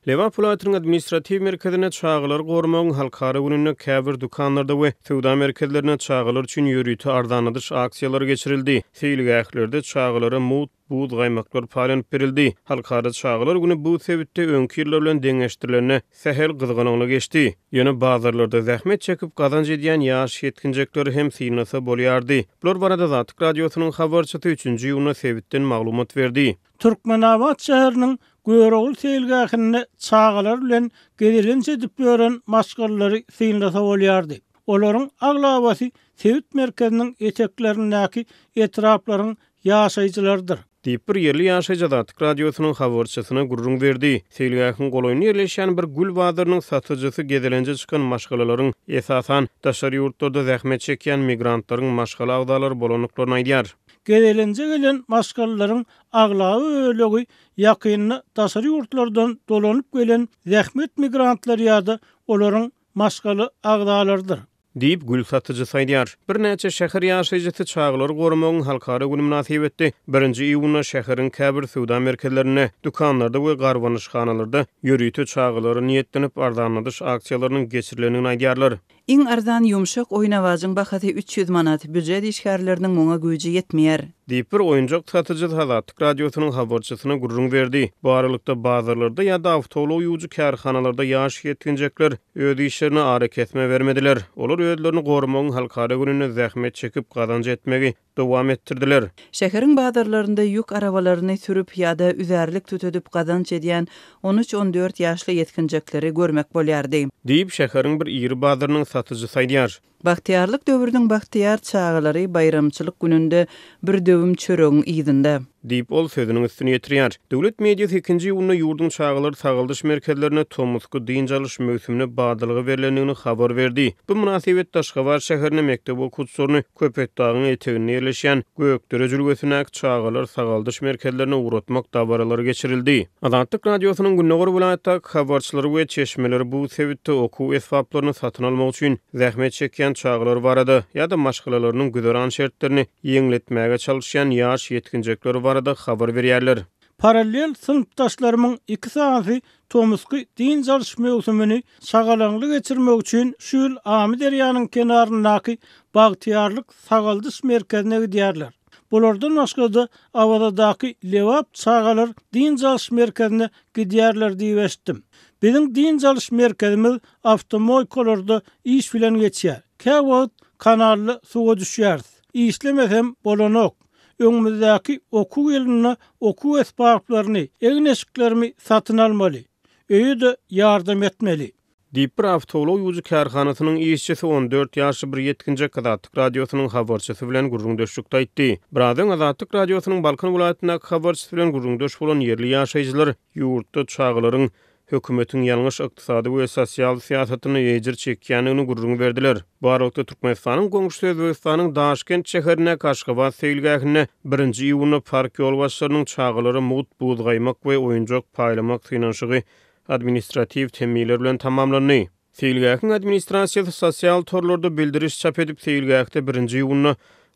Liverpool administrativ merkezine çağılar gormagyň halkara gününe käbir dukanlarda we sowda merkezlerine çağılar üçin ýörüýti arzanydyş aksiýalary geçirildi. Seýilgählerde çağılara mut buğd gaýmaklar paýlanyp berildi. Halkara çağılar günü bu sebitde öňki ýyllar bilen deňeşdirilene sehel gyzganyňly geçdi. Ýöne bazarlarda zähmet çekip gazanç edýän ýaş ýetkinjekler hem synasa bolýardy. Bular barada Zatyk radiosynyň habarçysy 3-nji ýylyna sebitden maglumat berdi. Türkmenabad şäheriniň Göýregul seýilgähine çağalar bilen gedilençe edip ýören maşgallary synlasa bolýardy. Olaryň aglabasy sebit merkeziniň eteklerindäki etraplaryň ýaşaýjylarydyr. Diýip bir ýerli ýaşaýjy Zatyk radiosynyň habarçysyna gurrun berdi. Seýilgähiň goloýuny ýerleşýän bir gül bazarynyň satyjysy gedelençe çykan maşgalalaryň esasan daşary ýurtlarda zähmet çekýän migrantlaryň maşgala agdalary bolanyklaryny aýdýar. Gedelençe gelen maşgallaryň aglaby ölegi ýakyny daşary ýurtlardan dolanyp gelen zähmet migrantlar ýa-da olaryň maşgaly agdalarydyr. Diýip gül satyjysy aýdýar. Bir näçe şäher ýaşaýjysy çağlary gormagyň halkara güni münasibetde 1-nji iýulyna şäheriň käbir sowda merkezlerine, dukanlarda we garwanyşxanalarda ýörüýti çağlary niýetlenip arzanydyş aksiýalarynyň geçirilenini aýdýarlar. Iň arzan ýumşak oýnawazyň bahasy 300 manat, büdjet işgärleriniň oňa güýji ýetmeýär. Diýip bir oýunjak satyjy Zatyk radiosynyň habarçysyna gurrun berdi. Bu aralykda bazarlarda ýa-da awtowly ýuwjy kärhanalarda ýaş ýetkinjekler öz işlerini ara kesme bermediler. Olar özlerini gormagyň halkara gününe zähmet çekip gazanç etmegi dowam ettirdiler. Şäheriň bazarlarynda ýük arabalaryny sürüp ýa-da üzerlik tutudip gazanç edýän 13-14 ýaşly ýetkinjekleri görmek bolýardy. Diýip şäheriň bir ýeri bazarynyň satyjysy aýdýar. Bahtiýarlyk döwrüniň bahtiýar çağalary bayramçylyk gününde bir döwüm çöregiň ýygyndä. Diýip ol sözüniň üstüne ýetirýär. Döwlet mediýasy 2-nji ýylyna ýurdun çağalary sagaldyş merkezlerine tomusky diň alış möhsümine bagdylygy berilendigini habar berdi. Bu münasibetde Aşgabat şäherine mektep okuwçylaryny Köpekdagyň eteginde ýerleşýän Gökdere jülgesine çağalar sagaldyş merkezlerine uğratmak dabaralary geçirildi. Azatlyk radiosynyň Günnägör vilayatdaky habarçylary we çeşmeleri bu sebitde okuw esbaplaryny satyn almak üçin zähmet çekýän çağalar barada ýa-da maşgalalarynyň güzäran şertlerini ýeňletmäge çalışýan ýaş ýetkinjekler barada habar berýärler. Paralel sınıftaşlarımın 2 saatı tomusky din çalış mewsümini sagalanly geçirmek üçin şül Amy derýanyň kenaryndaky bagtyarlyk sagaldyş merkezine gidýärler. Bulardan başga awadaky lewap çağalar din çalış merkezine gidýärler diýip eşitdim. Bizim din çalış merkezimiz awtomobillarda iş bilen geçýär. Käwagt kanally suwa düşýär. İşlemesem bolanok. Öňümüzdäki okuw ýylyna okuw esbaplaryny, egneşiklerimi satyn almaly. Öýde ýardam etmeli. Diýip bir awtowly ýuwjy kärhanasynyň işçisi 14 ýaşly bir ýetkinjek Zatyk radiosynyň habarçysy bilen gurrundaşlykda aýtdy. Birazdan Zatyk radiosynyň Balkan welaýatyndaky habarçysy bilen gurrundaş bolan ýerli ýaşaýjylar ýurtda çağalaryň hökümetiň ýalňyş ykdysady we sosial siýasatyny ýejir çekýänini gurrun berdiler. Bu arada Türkmenistanyň goňşy Özbekistanyň Daşkent şäherine Aşgabat seýilgähine 1-nji iýulyna park ýol başlarynyň çağalary mut buğd gaýmak we oýunjak paýlamak synanşygy administrativ temiller bilen tamamlandy. Seýilgähiň administrasiýasy sosial torlarda bildiriş çap edip seýilgähde 1-nji iýulyna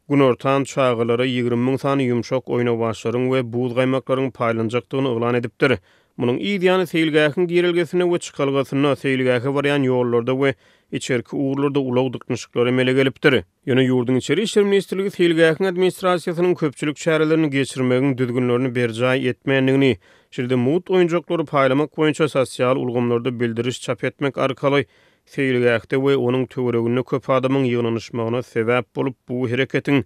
gün ortan çağalara 20.000 sany ýumşak oýna başlaryň we buğd gaýmaklaryň paýlanjakdygyny oglan edipdir. Munyň ýa-da seýilgähiň girilgesine we çykalgasyna seýilgähe barýan ýollarda we içerki uğurlarda ulaw dyknyşyklary emele gelipdir. Ýöne ýurdun içeri işler ministrligi seýilgähiň administrasiýasynyň köpçülik şäherlerini geçirmegiň düzgünlerini berjaý etmeýändigini, şerde mut oýunjaklary paýlamak boýunça sosial ulgamlarda bildiriş çap etmek arkaly seýilgähde we onuň töwereginde köp adamyň ýygnanyşmagyna sebäp bolup bu hereketiň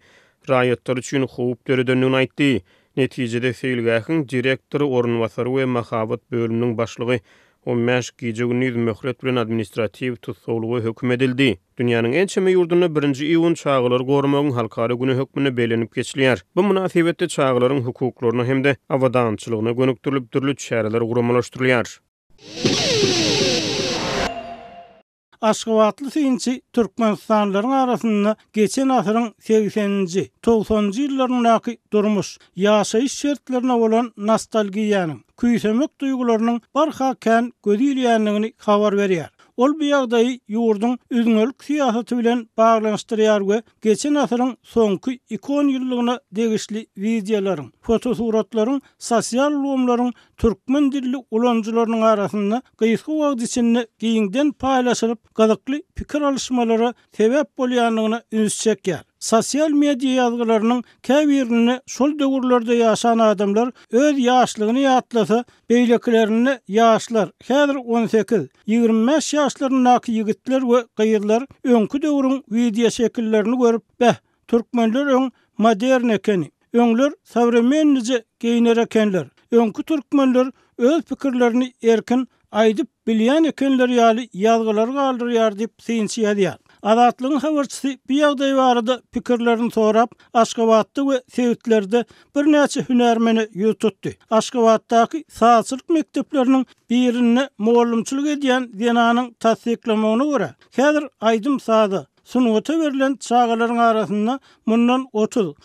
raýatlar üçin howp döredenligini aýtdy. Netijede seýilgähiň direktory orunbasary we mahabat bölüminiň başlygy 15 gije güni möhlet bilen administrativ tutsawlygy hökm edildi. Dünýäniň en çeme ýurduna 1-nji iýun çağalar gormagyň halkara güni hökmüne belenip geçilýär. Bu münasibetde çağalaryň hukuklaryna hemde awadançylygyna gönükdirilip türlü şäherler guramalaşdyrylýar. Aşgabatly synçy Türkmenistanlaryň arasynda geçen asyryň 80-nji, 90-njy ýyllaryňdaky durmuş, ýaşaýyş şertlerine bolan nostalgiýanyň, küýsemek duýgularynyň barha kän gödülýändigini habar berýär. Ol bu ýagdaýy ýurdun üzüňölük syýasaty bilen baglanşdyrýar we geçen asyryň soňky 2 ýyllygyna degişli wideolaryň, fotosuratlaryň, sosial ulgamlaryň türkmen dilli ulanjylarynyň arasynda gysga wagt içinde giňden paýlaşylyp gazykly pikir alışmalara sebäp bolýanlygyna üns çekýär. Sosial media ýazgylarynyň käbirini şol döwürlerde ýaşan adamlar öz ýaşlygyny ýatlasa, beýlekilerini ýaşlar, häzir 18-25 ýaşlarynyňky ýigitler we gyýylar öňkü döwrüň video şekillerini görüp, türkmenler öň modern ekeni, öňler savremennice geýner ekenler, öňkü türkmenler öz pikirlerini erkin aýdyp bilýän ekenler ýaly ýazgylar galdyrýar diýip synçýar. Adatlygyň habarçysy bu ýagdaý barada pikirlerini sorap, Aşgabatda we Sewtlerde bir näçe hünärmeni ýututdy. Aşgabatdaky saatçylyk mekdepleriniň birine mollumçylyk edýän Denanyň tasdiklamagyna görä, häzir Aýdym Sady sunuwata berilen çağalaryň arasynda mundan 30-40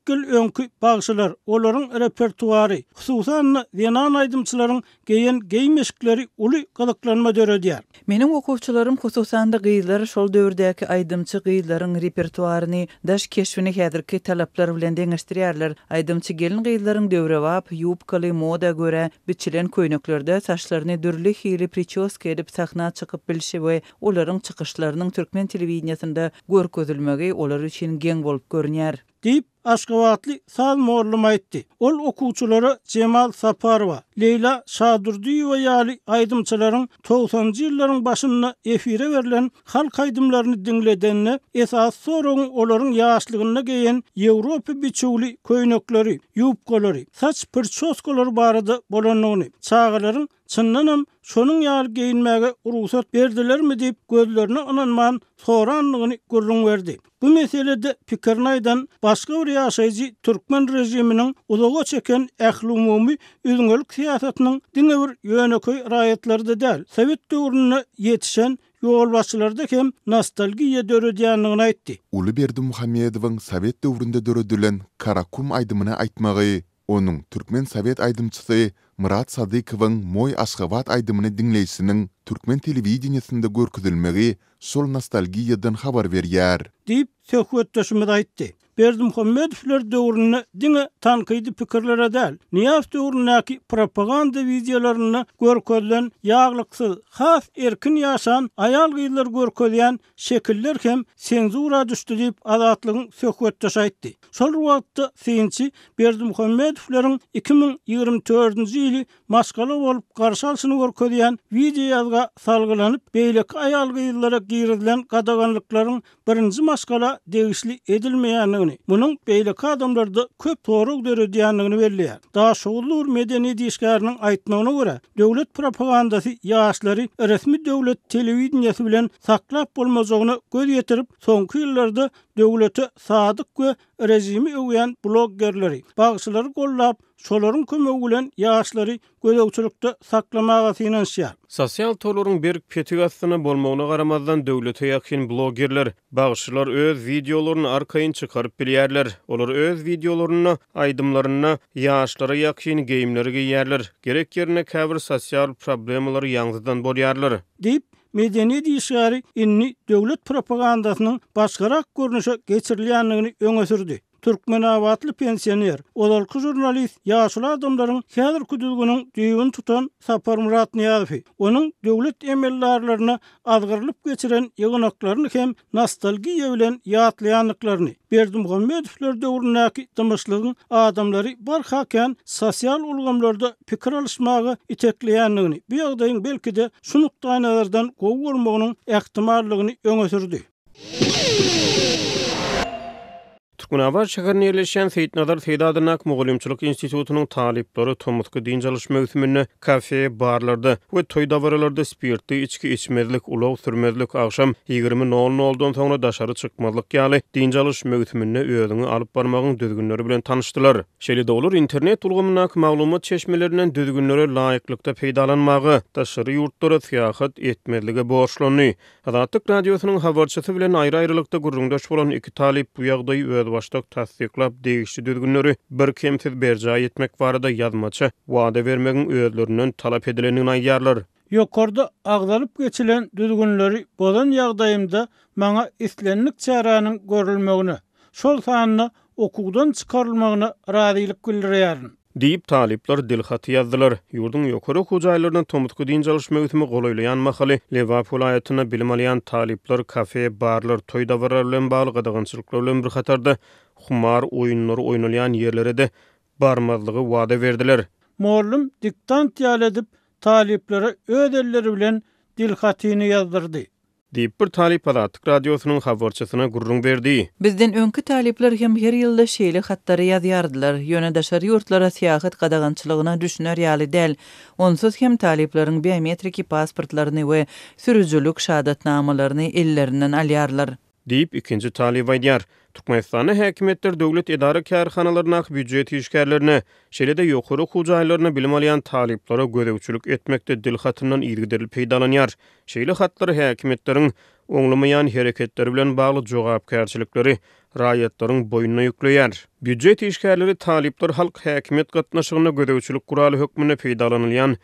ýyl öňkü bagşylar, olaryň repertuary, hususan Denan aýdymçylaryň geýen geýmeşikleri uly gazyklanma döredýär. Meniň okuwçylarym hususan da gyýylar şol döwürdäki aýdymçy gyýylaryň repertuaryny, daş keşfini häzirki talaplar bilen deňeşdirýärler. Aýdymçy gelin gyýylaryň döwre wap, ýupkaly moda görä biçilen köýneklerde saçlaryny dürli hili pričoska edip sahna çykyp bilşi we olaryň çykyşlarynyň türkmen telewizionynda görkezilmegi olar üçin geň bolup görünýär. Deyip Aşgabatly saz mollum aýtdy. Ol okuwçylara Cemal Saparova, Leyla Şadurdiýewa ýaly aýdymçylaryň 90-njy ýyllaryň başynda efire berilen halk aýdymlaryny dinledenine esas soragyň olaryň ýaşlygyna geýen Ýewropa biçüli köýnekleri, ýupkalary, saç pirçoskalary barada bolanyny, çağalaryň çyndanam şonuň ýaly geyinmäge ruhsat berdilermi diýip gözlerine inanman soranlygyny görüň berdi. Bu meselede pikirini aýdan başga bir ýaşaýjy türkmen rejiminiň uzaga çeken ähli-umumy üzüňölük syýasatynyň diňe bir ýöneköy raýatlary da däl. Sowet döwrüne ýetişen ýolbaşçylarda hem nostalgiýa döredýänligini aýtdy. Ulyberdi Muhammedowyň Sowet döwründe döredilen Karakum aýdymyny aýtmagy, onuň türkmen Sowet aýdymçysy Murat Sadykowyň Moy Aşgabat aýdymyny dinleýisiniň türkmen telewizionyasynda görkezilmegi şol nostalgiýadan habar berýär. Diýip söhbetdeşimiz aýtdy. Berdimuhammedowler döwrüne diňe tankydy pikirlere däl, Niýaz döwründäki propaganda wideolaryny görkezlen ýaglyksy, has erkin ýaşan aýal gyýylar görkezýän şekiller hem senzura düşdi diýip Azatlygyň söhbetdeşi aýtdy. Şol wagtda synçy Berdimuhammedowleriň 2024-nji ýyly maşgala bolup garşy alşyny görkezýän video ýazga salgylanyp beýleki aýal gyýylara girilen gadaganlyklaryň birinji maşgala degişli edilmeýänligini, munyň beýleki adamlarda köp torug döredýänligini belliýär. Daha şowulur medeni diýişgäriniň aýtmagyna görä, döwlet propagandasy ýaşlary resmi döwlet telewizionyasy bilen saklap bolmajagyna göz ýetirip, soňky ýyllarda döwlete sadyk we rejimi öwýän bloggerleri, bagşylary gollap, şolaryň kömegi bilen ýaşlary gözegçilikde saklamaga synanýar. Sosial tolaryň bir petigasyny bolmagyna garamazdan döwlete ýakyn bloggerler, bagşylar öz videolaryny arkaýyn çykaryp bilýärler. Olar öz videolaryny, aýdymlaryny ýaşlara ýakyn geýimleri giýýärler. Gerek ýerine käbir sosial problemlary ýaňzydan bolýarlar. Diýip medeni diýişgäri inni döwlet propagandasynyň başgarak görnüşe geçirilýänligini öňe sürdi. Türkmenawatly pensioner, olalky jurnalist, ýaşly adamlaryň häzirki düzgüniň düýbüni tutan Sapar Murat Niýazowy, onuň döwlet emellarlaryny azgyrylyp geçiren ýygnaklaryny hem nostalgiýa bilen ýatlaýanlyklaryny, Berdimuhammedowler döwründäki tymyşlygyň adamlary barhaken sosial ulgamlarda pikir alışmagy itekleýänligini, bu ýagdaýyň belki de şu nukdaýlardan gowy bolmagynyň ähtimallygyny öňe sürdi. Türkmenabat şäherine ýerleşen Seýitnazar Seýdadynak Mugallimçilik institutunyň talipleri Tomutky diň çalyş mövsüminde kafe, barlarda we toý dawralarda spirtli içki içmezlik, ulaw sürmezlik akşam 20:00-dan soňra daşary çykmazlyk ýaly diň çalyş mövsüminde öýüňi alyp barmagyň düzgünleri bilen tanışdylar. Şeýle-de olar internet ulgamynak maglumat çeşmelerinden düzgünlere laýyklykda peýdalanmagy, daşary ýurtlara syýahat etmezlige borçlany. Azatlyk radiosynyň habarçysy bilen aýry-aýrylykda gurrundaş bolan iki talip bu ýagdaýy başdak tasdiklap degişli düzgünleri bir kemsiz berja etmek barada yazmaça wada vermegiň özlerinden talap edilenini aýýarlar. Yokorda agdalyp geçilen düzgünleri bolan ýagdaýymda maňa islenlik çäranyň görülmegini, şol sanyna okugdan çykarylmagyna razylyk bildirýärin. Diýip talipler dilhaty ýazdylar. Ýurdun ýokary okujaýlaryna tomutky diň çalışma ötümi golaýlayan mahaly Lewap vilayatyna bilim alýan talipler kafe, barlar, toý dawarlar bilen bagly gadagynçylyklar bilen bir hatarda humar oýunlary oýnalýan ýerlere de barmazlygy wada berdiler. Muallim diktant ýal edip taliplere öz elleri bilen dilhatyny ýazdyrdy. Diýip bir talip Azatlyk radiosynyň habarçysyna gurrun berdi. Bizden öňkü talipler hem her ýylda şeýle hattary ýazýardylar. Ýönedaşar ýurtlara syýahat gadagançylygyna düşnär ýaly däl. Onsuz hem talipleriň biometriki pasportlaryny we sürüjülük şahatnamalaryny ellerinden alýarlar. Diýip ikinji talip aýdýar. Türkmenistanyň häkimetler döwlet idara kärhanalaryna büdjet işgärlerine, şeýle-de ýokary okujaýlaryna bilim alýan taliplere gödäwçilik etmekde dilhatyndan ýergideril peýdalanýar. Şeýle hatlar häkimetleriň oňlamaýan hereketleri bilen bagly jogapkärçilikleri raýatlaryň boýnuna ýükleýär. Büdjet işgärleri talipler halk häkimet gatnaşygyna gödäwçilik guraly hökmüne peýdalanylýan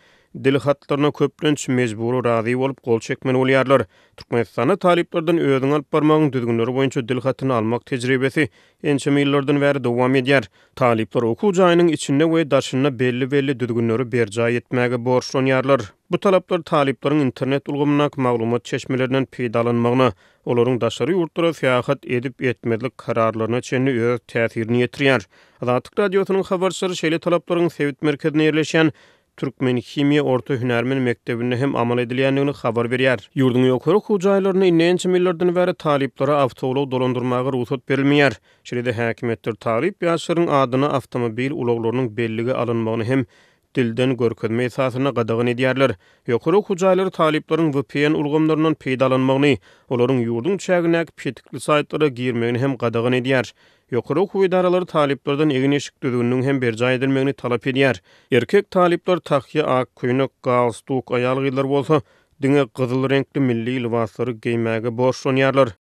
dilhatlaryna köplenç mejburi razy bolup gol çekmeli bolýarlar. Türkmenistanda taliplerden özüň alyp barmagyň düzgünleri boýunça dilhatyny almak tejribesi ençe ýyllardan bäri dowam edýär. Talipler okujaýynyň içinde we daşyna belli düzgünleri berjaý etmäge borçlanýarlar. Bu talaplar talipleriň internet ulgamyna maglumat çeşmelerinden peýdalanmagyna, olaryň daşary ýurtlara syýahat edip etmezlik kararlaryna çenli öz täsirini ýetirýär. Azatlyk radiosynyň habarçylary şeýle talaplaryň sewit merkezine ýerleşýän Türkmen Himiýa Orta Hünärmen Mekdebinde hem amal edilýändigini habar berýär. Ýurdun ýokary okujaýlaryna inençe millerden bäri taliplere awtogol dolandyrmagy ruhsat berilmeýär. Şeýle häkimetler talip ýaşlaryň adyna awtomobil ulaglarynyň belligi alynmagyny hem dilden görkezme esasyna gadagan edýärler. Ýokary okujaýlary talipleriň VPN ulgamlaryndan peýdalanmagyny, olaryň ýurdun çägindäki petikli saytlara girmegini hem gadagan edýär. Ýokary okuw idaralary taliplerden egin eşik düzgünlüğün hem berjaý edilmegini talap edýär. Erkek talipler tahyýa, ak köýnek, galstuk, aýal gyzlar bolsa, diňe gyzyl renkli milli libaslary giýmäge borçlanýarlar.